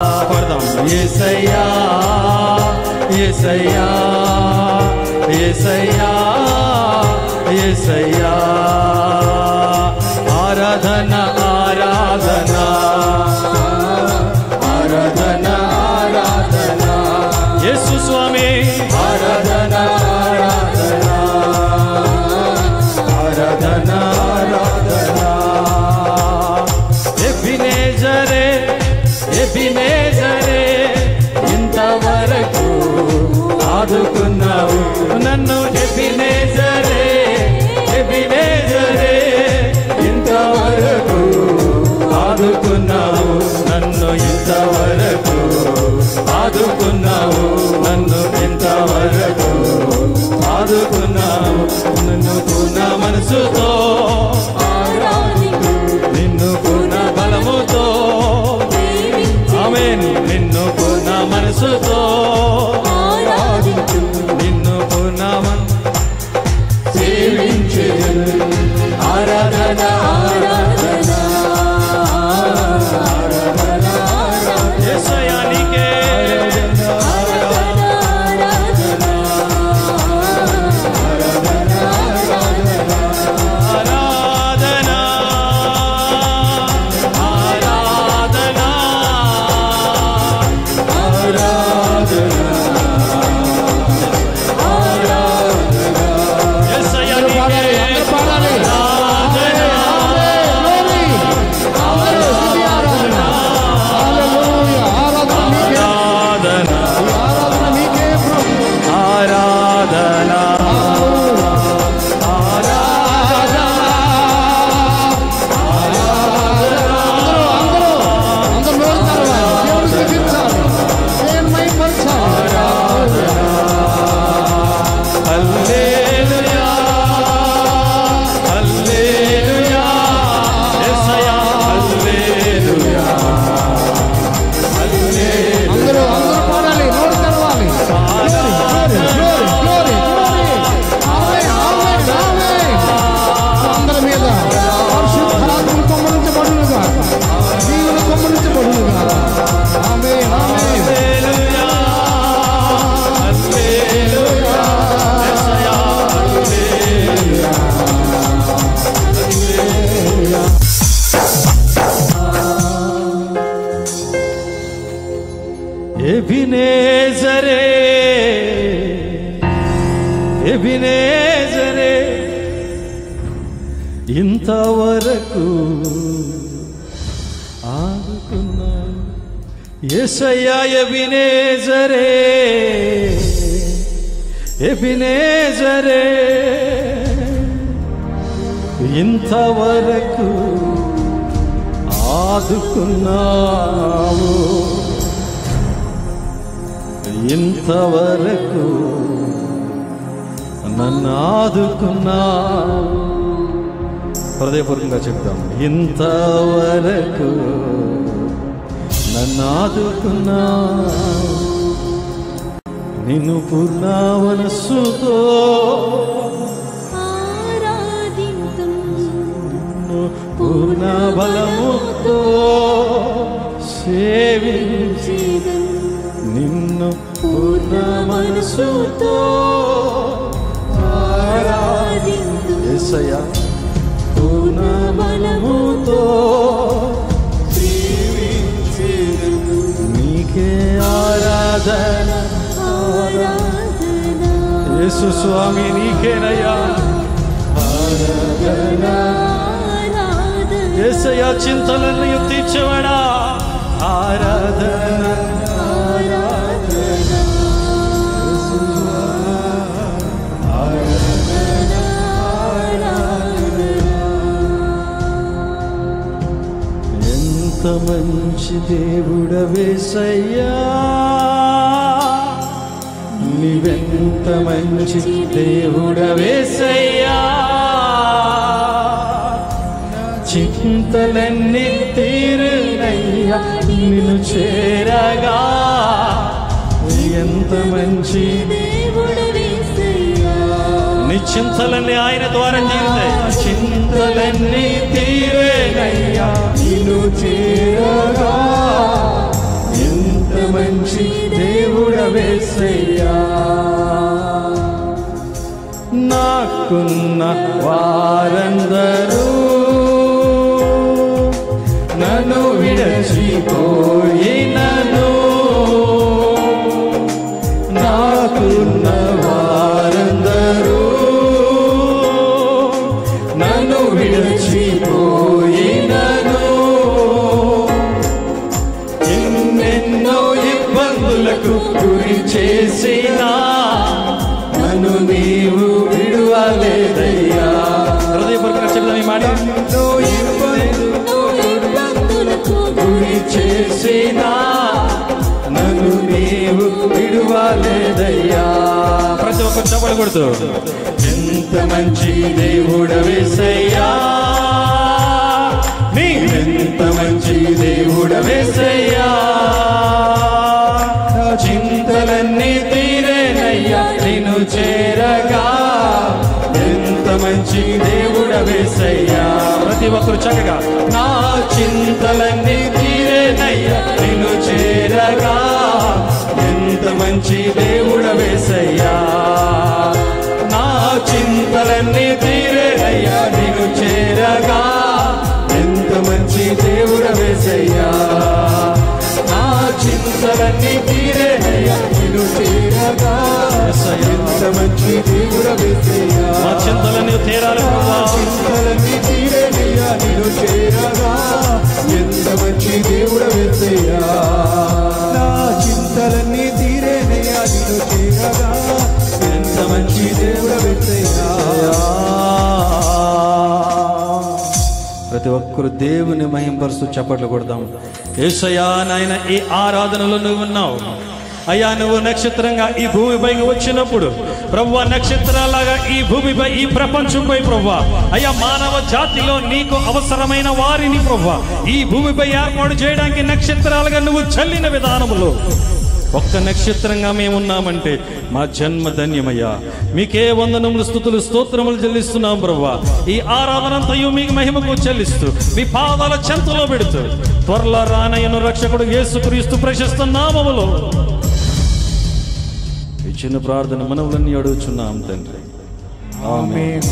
పడదాం. యేసయ్యా యేసయ్యా యేసయ్యా యేసయ్యా ఆరాధన ఆరాధన ఆరాధన ఆరాధన యేసు స్వామి ఆరాధన ఆరాధన ఆరాధన ఆరాధన ఎబినేజరే ఎబినేజరే ఇంతవరకు ఆదుకున్నావు నన్ను ఎబినేజరే ఎబినేజరే ఇంతవరకు ఆదుకున్నావు నన్ను ఇంతవరకు ఆదుకున్నావు నన్ను ఇంతవరకు ఆదుకున్నావు నన్ను పూర్ణ మనసుతో నిన్ను పూర్ణ బలముతో ఆమేన్ నిన్ను పూర్ణ మనసుతో నిన్ను పూర్ణ సేవించే ఆరాధన ఆరాధన యేసయ్యా నీకే ఎబినేజరే ఎబినేజరే ఇంతవరకు ఆదుకున్నావు యేసయ్యా ఎబినేజరే ఎబినేజరే ఇంతవరకు ఆదుకున్నావు ఇంతవరకు నన్ను ఆదుకున్నావు హృదయపూర్వకంగా చెప్తాం ఇంతవరకు నన్ను ఆదుకున్నావు నిన్ను పూర్ణ మనస్సుతో పూర్ణ బలముతో సేవించేదను నిన్ను పూర్ణ మనసుతో యేసయ్యా పూర్ణ బలముతో నీకే ఆరాధన యేసు స్వామి నీకేనయ్యా ఆరాధన యేసయ్యా చింతలను తీర్చేవాడా ఆరాధన ఎంత మంచి దేవుడవేసయ్యా నీవెంత మంచి దేవుడవేసయ్యా చింతలన్నీ తీరునయ్యా నిన్ను చేరగా ఎంత మంచి నీ చింతలన్నీ ఆయన ద్వారా తీరుతాయి చింతలన్నీ తీరేనయ్యా నిన్ను చేరగా మంచి దేవుడవేసయ్యా. నాకున్న వారందరూ నన్ను విడచిపోయినను, నాకున్న వారందరూ నన్ను విడచిపోయినను, ఎన్నెన్నో ఇబ్బందులకు గురి చేసినా నన్ను నీవు విడువలేదయ్యా. హృదయపూర్వక చెప్తాను ఈ మాట. గురి చేసినా నన్ను నీవు విడువలేదయ్యా. ప్రతి ఒక్క చప్పలు కొడుతూ ఎంత మంచి దేవుడవేసయ్యా, నీవెంత మంచి దేవుడవేసయ్యా. చింతలన్నీ తీరేనయ్యా నిన్ను చేరగా, ఎంత మంచి దేవుడవేసయ్యా. ప్రతి ఒక్కరు చక్కగా నా చింతలన్నీ తీరేనయ్యా నిన్ను చేరగా, ఎంత మంచి దేవుడవేసయ్యా. నా చింతలన్నీ తీరేనయ్యా నిన్ను చేరగా, ఎంత మంచి దేవుడవేసయ్యా. నా చింతలన్నీ తీరేనయ్యా నిన్ను చేరగా, ఎంత మంచి దేవుడవేసయ్యా. మా చింతలన్నీ తీరాలి, చింతలన్నీ తీరేనయ్యా నిన్ను చేరగా, ఎంత మంచి దేవుడవేసయ్యా. నా చింతలన్నీ తీరేనయ్యా నిన్ను చేరగా, ఎంత మంచి దేవుడవేసయ్యా. ప్రతి ఒక్కరు దేవుని మహింపరుస్తూ చప్పట్లు కొడదాం. యేసయ్యా నాయన, ఈ ఆరాధనలో నువ్వు ఉన్నావు అయ్యా. నువ్వు నక్షత్రంగా ఈ భూమిపైకి వచ్చినప్పుడు ప్రభువా, నక్షత్రాలాగా ఈ భూమిపై ఈ ప్రపంచంపై ప్రభువా అయ్యా, మానవ జాతిలో నీకు అవసరమైన వారిని ప్రభువా ఈ భూమిపై ఏర్పాటు చేయడానికి నక్షత్రాలుగా నువ్వు చల్లిన విధానములో ఒక్క నక్షత్రంగా మేమున్నామంటే మా జన్మ ధన్యమయ్యా. మీకే వందనములు, స్తుతులు, స్తోత్రములు చెల్లిస్తున్నాం ప్రభువా. ఈ ఆరాధనంతయు మీకు మహిమకు చెల్లిస్తూ మీ పాదాల చెంతలో పెడుతూ త్వరలో రానయ్యను రక్షకుడు యేసుక్రీస్తు ప్రశస్త నామములో ఈ చిన్న ప్రార్థన మనవులన్నీ అడుగుచున్నాం తండ్రి. ఆమేన్.